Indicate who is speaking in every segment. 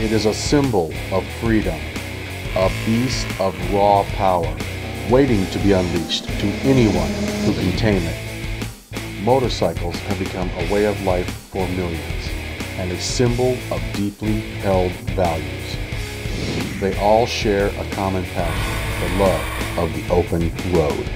Speaker 1: It is a symbol of freedom, a beast of raw power, waiting to be unleashed to anyone who can tame it. Motorcycles have become a way of life for millions and a symbol of deeply held values. They all share a common passion, the love of the open road.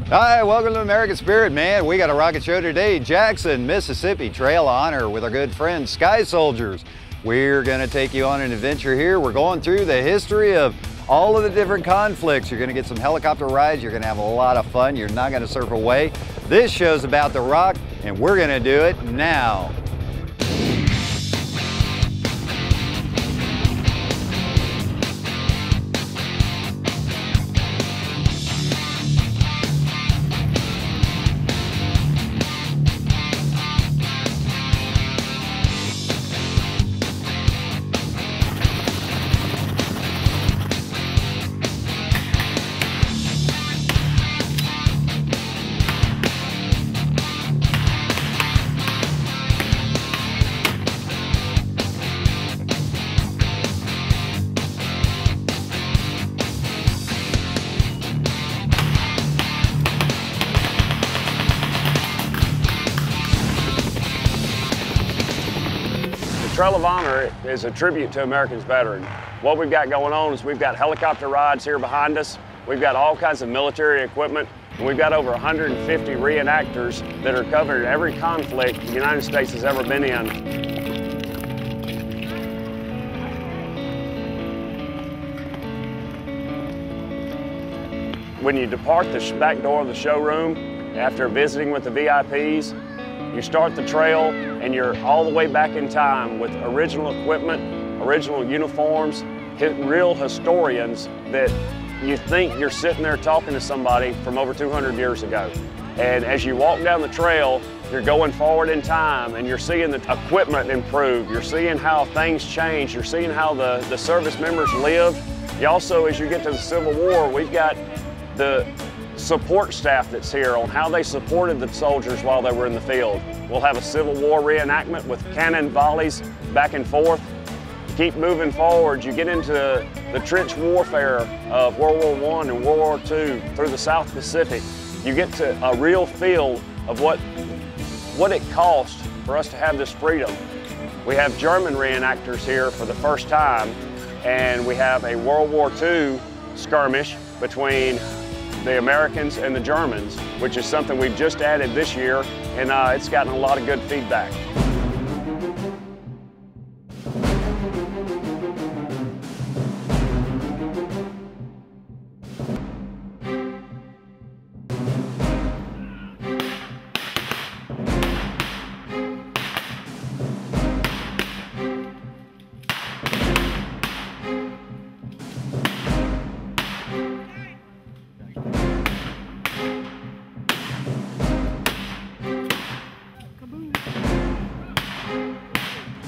Speaker 2: Hi, welcome to American Spirit, man. We got a rocket show today, Jackson, Mississippi Trail of Honor with our good friends, Sky Soldiers. We're gonna take you on an adventure here. We're going through the history of all of the different conflicts. You're gonna get some helicopter rides. You're gonna have a lot of fun. You're not gonna surf away. This show's about the rock, and we're gonna do it now.
Speaker 3: Trail of Honor is a tribute to America's veterans. What we've got going on is we've got helicopter rides here behind us. We've got all kinds of military equipment, and we've got over 150 reenactors that are covering every conflict the United States has ever been in. When you depart the back door of the showroom after visiting with the VIPs, you start the trail and you're all the way back in time with original equipment, original uniforms, real historians that you think you're sitting there talking to somebody from over 200 years ago. And as you walk down the trail, you're going forward in time and you're seeing the equipment improve. You're seeing how things change. You're seeing how the service members lived. You also, as you get to the Civil War, we've got the support staff that's here on how they supported the soldiers while they were in the field. We'll have a Civil War reenactment with cannon volleys back and forth. Keep moving forward, you get into the trench warfare of World War I and World War II through the South Pacific. You get to a real feel of what it cost for us to have this freedom. We have German reenactors here for the first time, and we have a World War II skirmish between the Americans and the Germans, which is something we've just added this year, and it's gotten a lot of good feedback.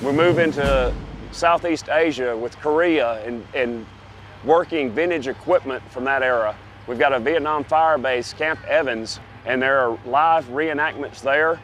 Speaker 3: We move into Southeast Asia with Korea and working vintage equipment from that era. We've got a Vietnam fire base, Camp Evans, and there are live reenactments there.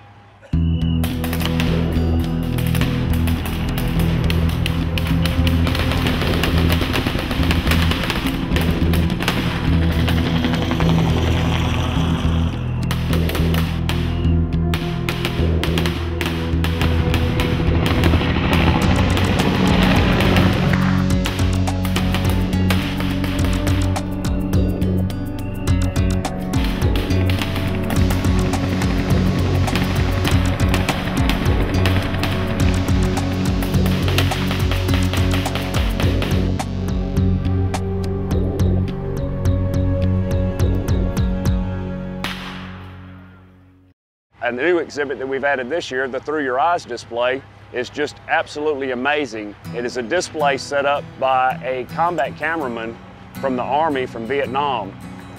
Speaker 3: And the new exhibit that we've added this year, the Through Your Eyes display, is just absolutely amazing. It is a display set up by a combat cameraman from the Army from Vietnam.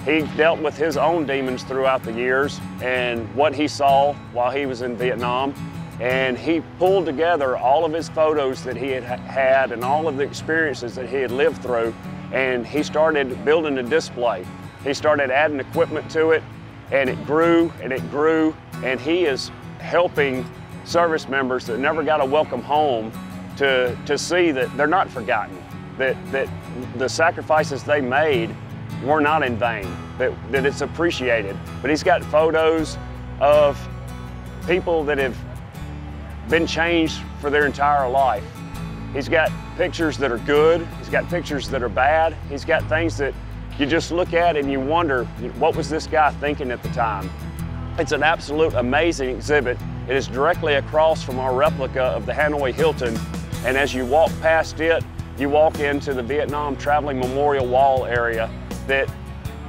Speaker 3: He dealt with his own demons throughout the years and what he saw while he was in Vietnam. And he pulled together all of his photos that he had and all of the experiences that he had lived through. and he started building a display. He started adding equipment to it, and it grew and it grew, and he is helping service members that never got a welcome home to see that they're not forgotten, that the sacrifices they made were not in vain, that it's appreciated. But he's got photos of people that have been changed for their entire life. He's got pictures that are good, he's got pictures that are bad, he's got things that you just look at and you wonder, what was this guy thinking at the time? It's an absolute amazing exhibit. It is directly across from our replica of the Hanoi Hilton, and as you walk past it, you walk into the Vietnam Traveling Memorial Wall area that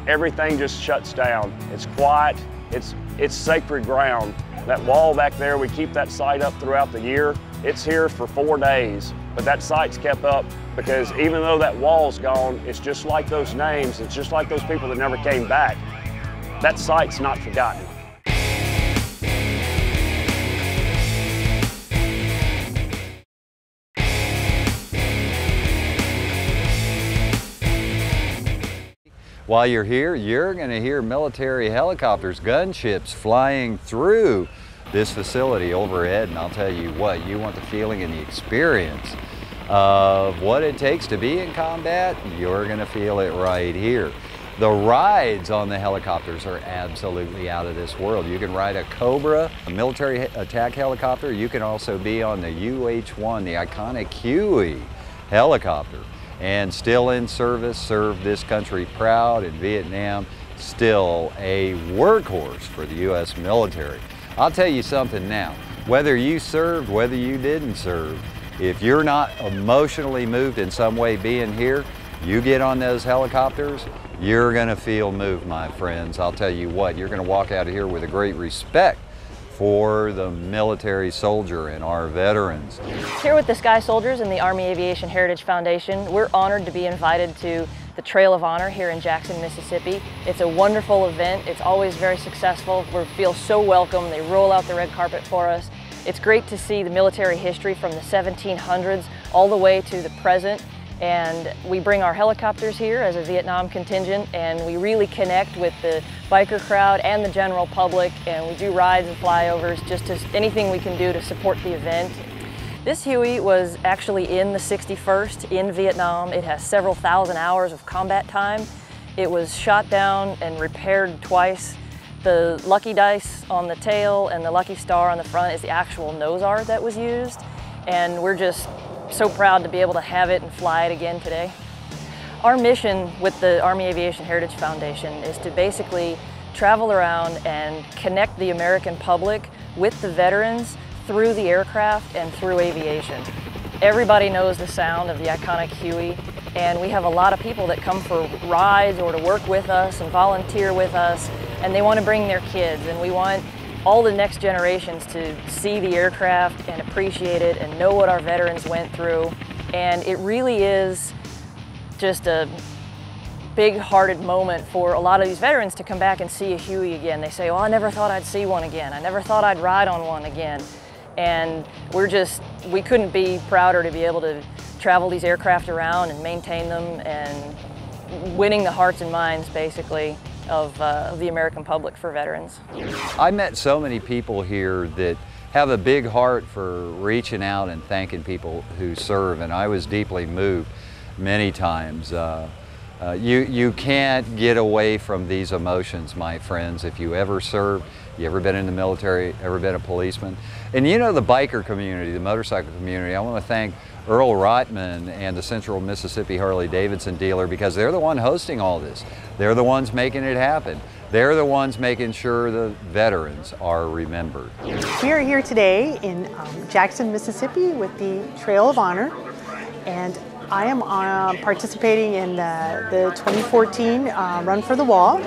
Speaker 3: everything just shuts down. It's quiet, it's sacred ground. That wall back there, we keep that site up throughout the year. It's here for 4 days, but that site's kept up because even though that wall's gone, it's just like those names, it's just like those people that never came back. That site's not forgotten.
Speaker 2: While you're here, you're going to hear military helicopters, gunships flying through this facility overhead, and I'll tell you what, you want the feeling and the experience of what it takes to be in combat, you're going to feel it right here. The rides on the helicopters are absolutely out of this world. You can ride a Cobra, a military attack helicopter. You can also be on the UH-1, the iconic Huey helicopter, and still in service, served this country proud in Vietnam, still a workhorse for the U.S. military. I'll tell you something now, whether you served, whether you didn't serve, if you're not emotionally moved in some way being here, you get on those helicopters, you're gonna feel moved, my friends. I'll tell you what, you're gonna walk out of here with a great respect for the military soldier and our veterans.
Speaker 4: Here with the Sky Soldiers and the Army Aviation Heritage Foundation, we're honored to be invited to the Trail of Honor here in Jackson, Mississippi. It's a wonderful event. It's always very successful. We feel so welcome. They roll out the red carpet for us. It's great to see the military history from the 1700s all the way to the present. And we bring our helicopters here as a Vietnam contingent, and we really connect with the biker crowd and the general public, and we do rides and flyovers, just as anything we can do to support the event. This Huey was actually in the 61st in Vietnam. It has several thousand hours of combat time. It was shot down and repaired twice. The lucky dice on the tail and the lucky star on the front is the actual nose art that was used, and we're just so proud to be able to have it and fly it again today. Our mission with the Army Aviation Heritage Foundation is to basically travel around and connect the American public with the veterans through the aircraft and through aviation. Everybody knows the sound of the iconic Huey, and we have a lot of people that come for rides or to work with us and volunteer with us, and they want to bring their kids, and we want all the next generations to see the aircraft and appreciate it and know what our veterans went through. And it really is just a big-hearted moment for a lot of these veterans to come back and see a Huey again. They say, well, I never thought I'd see one again. I never thought I'd ride on one again. And we couldn't be prouder to be able to travel these aircraft around and maintain them and winning the hearts and minds, basically, of the American public for veterans.
Speaker 2: I met so many people here that have a big heart for reaching out and thanking people who serve, and I was deeply moved many times. You can't get away from these emotions, my friends. If you ever served, you ever been in the military, ever been a policeman. And you know the biker community, the motorcycle community, I want to thank Earl Rotman and the Central Mississippi Harley-Davidson dealer, because they're the one hosting all this. They're the ones making it happen. They're the ones making sure the veterans are remembered.
Speaker 5: We are here today in Jackson, Mississippi with the Trail of Honor, and I am participating in the 2014 Run for the Wall.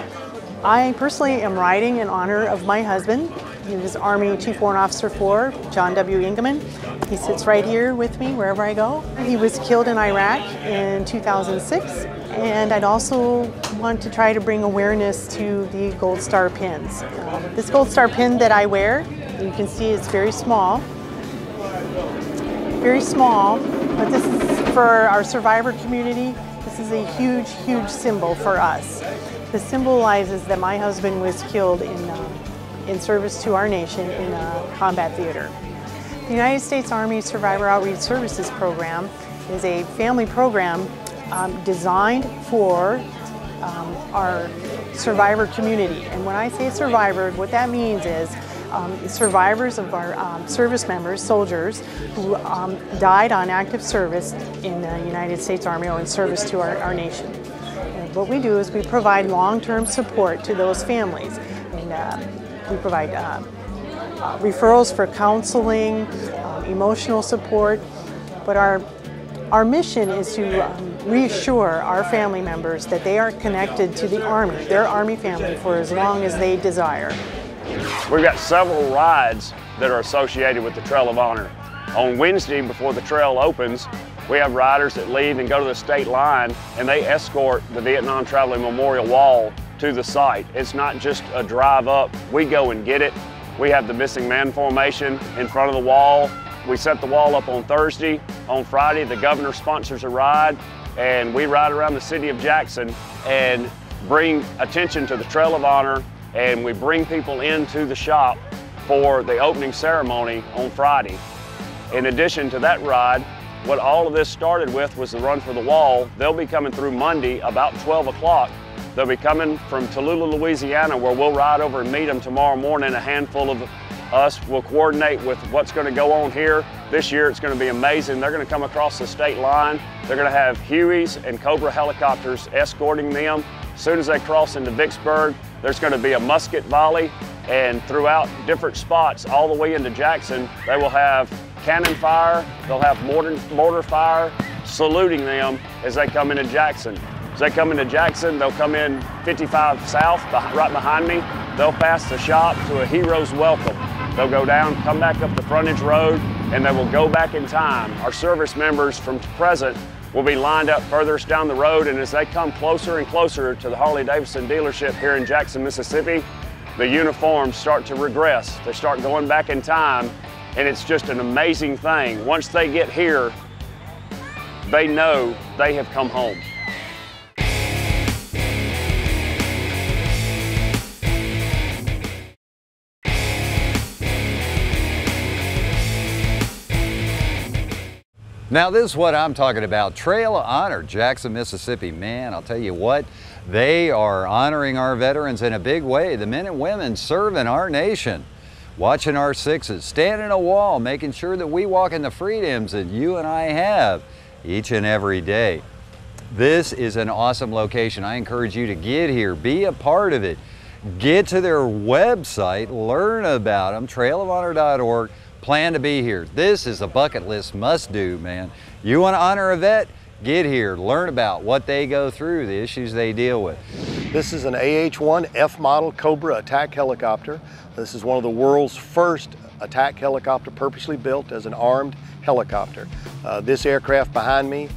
Speaker 5: I personally am riding in honor of my husband. He was Army Chief Warrant Officer 4, John W. Ingeman. He sits right here with me wherever I go. He was killed in Iraq in 2006, and I'd also want to try to bring awareness to the Gold Star pins. This Gold Star pin that I wear, you can see it's very small, but this is for our survivor community This is a huge, huge symbol for us. This symbolizes that my husband was killed in service to our nation in a combat theater. The United States Army Survivor Outreach Services Program is a family program designed for our survivor community. And when I say survivor, what that means is survivors of our service members, soldiers, who died on active service in the United States Army or in service to our nation. And what we do is we provide long-term support to those families. And we provide referrals for counseling, emotional support, but our mission is to reassure our family members that they are connected to the Army, their Army family, for as long as they desire.
Speaker 3: We've got several rides that are associated with the Trail of Honor. On Wednesday, before the trail opens, we have riders that leave and go to the state line, and they escort the Vietnam Traveling Memorial Wall to the site. It's not just a drive up. We go and get it. We have the missing man formation in front of the wall. We set the wall up on Thursday. On Friday, the governor sponsors a ride, and we ride around the city of Jackson and bring attention to the Trail of Honor, and we bring people into the shop for the opening ceremony on Friday. In addition to that ride, what all of this started with was the Run for the Wall. They'll be coming through Monday about 12 o'clock. They'll be coming from Tallulah, Louisiana, where we'll ride over and meet them tomorrow morning. A handful of us will coordinate with what's going to go on here. This year it's going to be amazing. They're going to come across the state line. They're going to have Hueys and Cobra helicopters escorting them. As soon as they cross into Vicksburg, there's going to be a musket volley, and throughout different spots all the way into Jackson, they will have cannon fire, they'll have mortar fire saluting them as they come into Jackson. As they come into Jackson, they'll come in 55 South, right behind me. They'll pass the shop to a hero's welcome. They'll go down, come back up the frontage road, and they will go back in time. Our service members from present will be lined up furthest down the road, and as they come closer and closer to the Harley-Davidson dealership here in Jackson, Mississippi, the uniforms start to regress. They start going back in time, and it's just an amazing thing. Once they get here, they know they have come home.
Speaker 2: Now this is what I'm talking about, Trail of Honor, Jackson, Mississippi. Man, I'll tell you what, they are honoring our veterans in a big way. The men and women serving our nation, watching our sixes, standing a wall, making sure that we walk in the freedoms that you and I have each and every day. This is an awesome location. I encourage you to get here, be a part of it. Get to their website, learn about them, trailofhonor.org. Plan to be here. This is a bucket list must do, man. You want to honor a vet? Get here, learn about what they go through, the issues they deal with.
Speaker 6: This is an AH-1 F model Cobra attack helicopter. This is one of the world's first attack helicopter purposely built as an armed helicopter. This aircraft behind me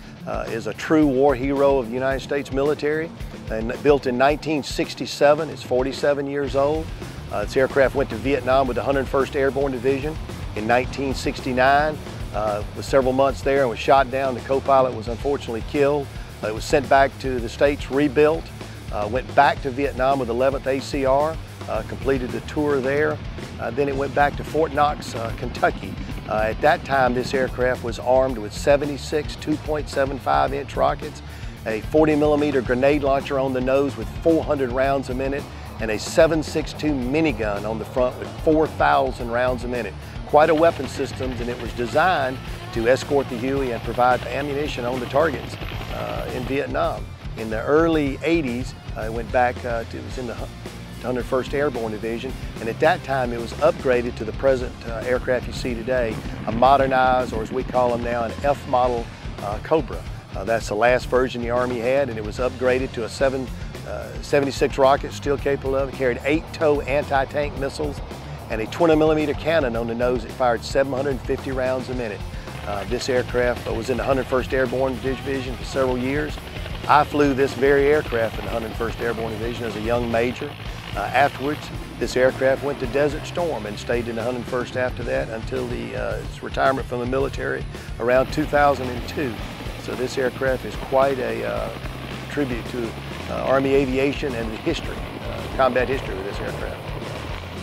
Speaker 6: is a true war hero of the United States military, and built in 1967. It's 47 years old. This aircraft went to Vietnam with the 101st Airborne Division in 1969, was several months there and was shot down. The co-pilot was unfortunately killed. It was sent back to the States, rebuilt, went back to Vietnam with 11th ACR, completed the tour there. Then it went back to Fort Knox, Kentucky. At that time, this aircraft was armed with 76 2.75-inch rockets, a 40mm grenade launcher on the nose with 400 rounds a minute, and a 7.62 minigun on the front with 4,000 rounds a minute. Quite a weapon system, and it was designed to escort the Huey and provide ammunition on the targets in Vietnam. In the early 80s, it went back it was in the 101st Airborne Division, and at that time it was upgraded to the present aircraft you see today, a modernized, or as we call them now, an F model Cobra. That's the last version the Army had, and it was upgraded to a 76 rockets, still capable of it. Carried 8-tow anti-tank missiles and a 20mm cannon on the nose that fired 750 rounds a minute. This aircraft was in the 101st Airborne Division for several years. I flew this very aircraft in the 101st Airborne Division as a young major. Afterwards, this aircraft went to Desert Storm and stayed in the 101st after that until its retirement from the military around 2002. So this aircraft is quite a tribute to Army aviation and the history, combat history of this aircraft.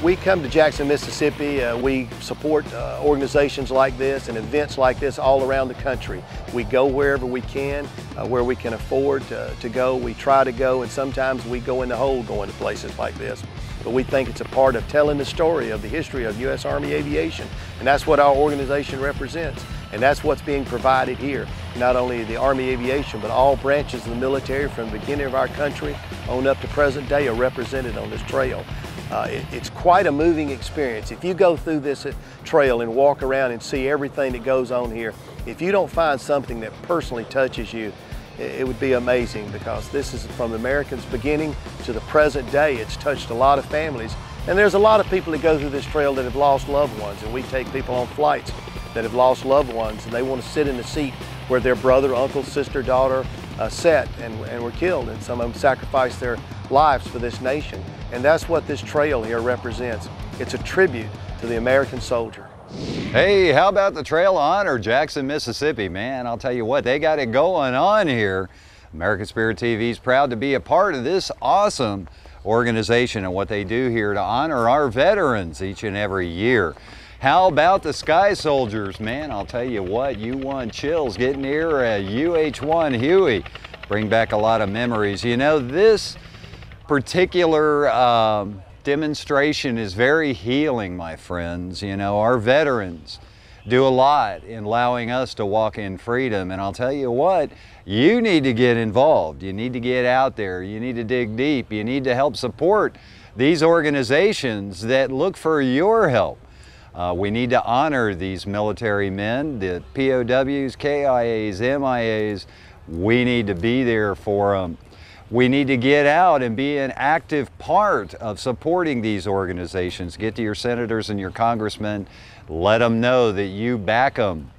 Speaker 6: We come to Jackson, Mississippi. We support organizations like this and events like this all around the country. We go wherever we can, where we can afford to go. We try to go, and sometimes we go in the hole going to places like this. But we think it's a part of telling the story of the history of U.S. Army aviation, and that's what our organization represents. And that's what's being provided here. Not only the Army aviation, but all branches of the military from the beginning of our country on up to present day are represented on this trail. It's quite a moving experience. If you go through this trail and walk around and see everything that goes on here, if you don't find something that personally touches you, it would be amazing, because this is from the Americans' beginning to the present day. It's touched a lot of families, and there's a lot of people that go through this trail that have lost loved ones, and we take people on flights that have lost loved ones, and they want to sit in the seat where their brother, uncle, sister, daughter sat and were killed, and some of them sacrificed their lives for this nation. And that's what this trail here represents. It's a tribute to the American soldier.
Speaker 2: Hey, how about the Trail of Honor, Jackson, Mississippi? Man, I'll tell you what, they got it going on here. American Spirit TV is proud to be a part of this awesome organization and what they do here to honor our veterans each and every year. How about the Sky Soldiers? Man, I'll tell you what, you want chills getting near a UH-1 Huey. Bring back a lot of memories. You know, this particular demonstration is very healing, my friends. You know, our veterans do a lot in allowing us to walk in freedom, and I'll tell you what, you need to get involved. You need to get out there. You need to dig deep. You need to help support these organizations that look for your help. We need to honor these military men, the POWs, KIAs, MIAs. We need to be there for them. We need to get out and be an active part of supporting these organizations. Get to your senators and your congressmen. Let them know that you back them.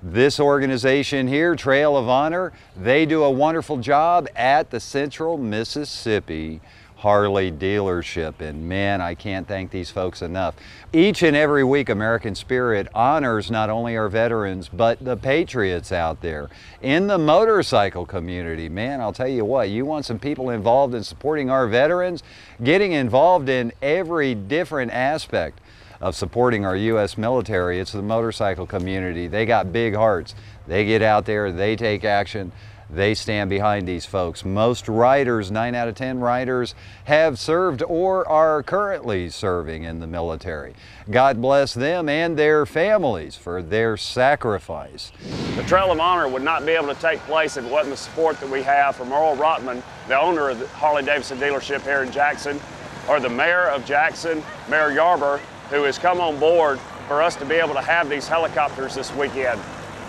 Speaker 2: This organization here, Trail of Honor, they do a wonderful job at the Central Mississippi Harley dealership, and man, I can't thank these folks enough. Each and every week, American Spirit honors not only our veterans, but the patriots out there in the motorcycle community. Man, I'll tell you what, you want some people involved in supporting our veterans, getting involved in every different aspect of supporting our U.S. military. It's the motorcycle community. They got big hearts. They get out there, they take action. They stand behind these folks. Most riders, 9 out of 10 riders, have served or are currently serving in the military. God bless them and their families for their sacrifice.
Speaker 3: The Trail of Honor would not be able to take place if it wasn't the support that we have from Earl Rotman, the owner of the Harley-Davidson dealership here in Jackson, or the mayor of Jackson, Mayor Yarber, who has come on board for us to be able to have these helicopters this weekend.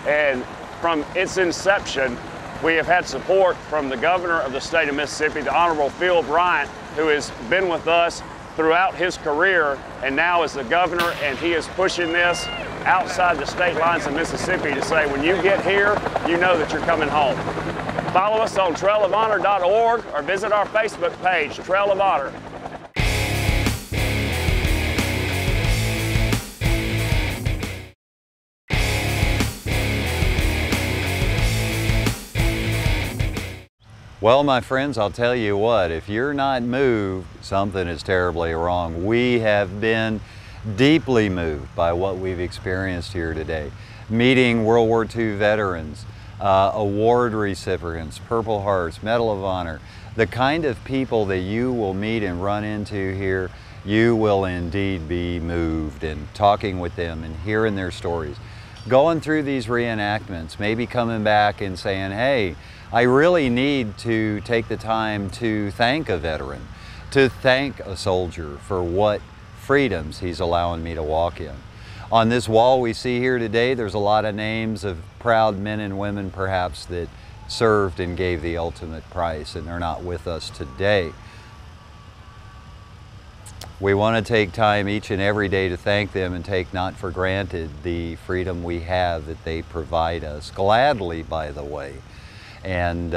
Speaker 3: And from its inception, we have had support from the governor of the state of Mississippi, the Honorable Phil Bryant, who has been with us throughout his career and now is the governor, and he is pushing this outside the state lines of Mississippi to say, when you get here, you know that you're coming home. Follow us on trailofhonor.org or visit our Facebook page, Trail of Honor.
Speaker 2: Well, my friends, I'll tell you what, if you're not moved, something is terribly wrong. We have been deeply moved by what we've experienced here today. Meeting World War II veterans, award recipients, Purple Hearts, Medal of Honor, the kind of people that you will meet and run into here, you will indeed be moved in talking with them and hearing their stories. Going through these reenactments, maybe coming back and saying, hey, I really need to take the time to thank a veteran, to thank a soldier for what freedoms he's allowing me to walk in. On this wall we see here today, there's a lot of names of proud men and women perhaps that served and gave the ultimate price, and they're not with us today. We want to take time each and every day to thank them and take not for granted the freedom we have that they provide us, gladly, by the way. and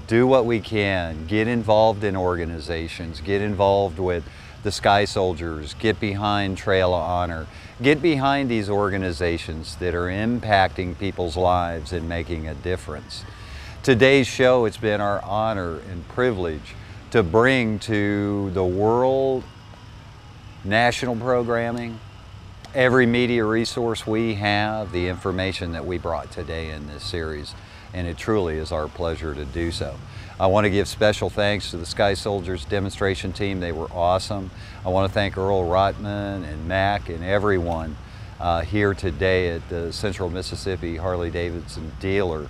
Speaker 2: do what we can. Get involved in organizations, get involved with the Sky Soldiers, get behind Trail of Honor, get behind these organizations that are impacting people's lives and making a difference. Today's show, it's been our honor and privilege to bring to the world national programming, every media resource we have, the information that we brought today in this series, and it truly is our pleasure to do so. I want to give special thanks to the Sky Soldiers demonstration team. They were awesome. I want to thank Earl Rotman and Mac and everyone here today at the Central Mississippi Harley-Davidson dealer.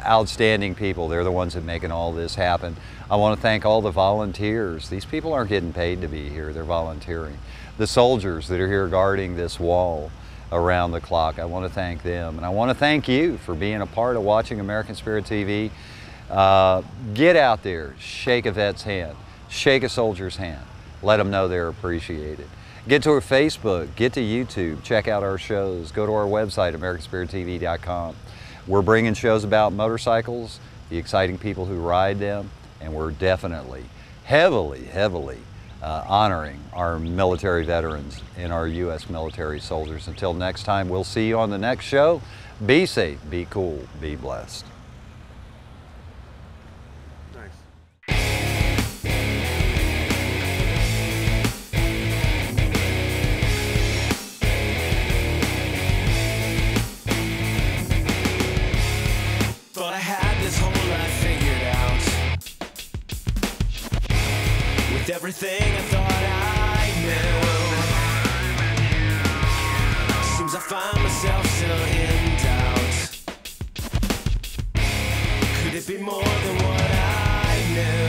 Speaker 2: Outstanding people. They're the ones that making all this happen. I want to thank all the volunteers. These people aren't getting paid to be here. They're volunteering. The soldiers that are here guarding this wall around the clock, I want to thank them. And I want to thank you for being a part of watching American Spirit TV. Get out there, shake a vet's hand, shake a soldier's hand, let them know they're appreciated. Get to our Facebook, get to YouTube, check out our shows, go to our website, AmericanSpiritTV.com. We're bringing shows about motorcycles, the exciting people who ride them, and we're definitely, heavily honoring our military veterans and our U.S. military soldiers. Until next time, we'll see you on the next show. Be safe, be cool, be blessed.
Speaker 7: Everything I thought I knew, seems I find myself still in doubt. Could it be more than what I knew?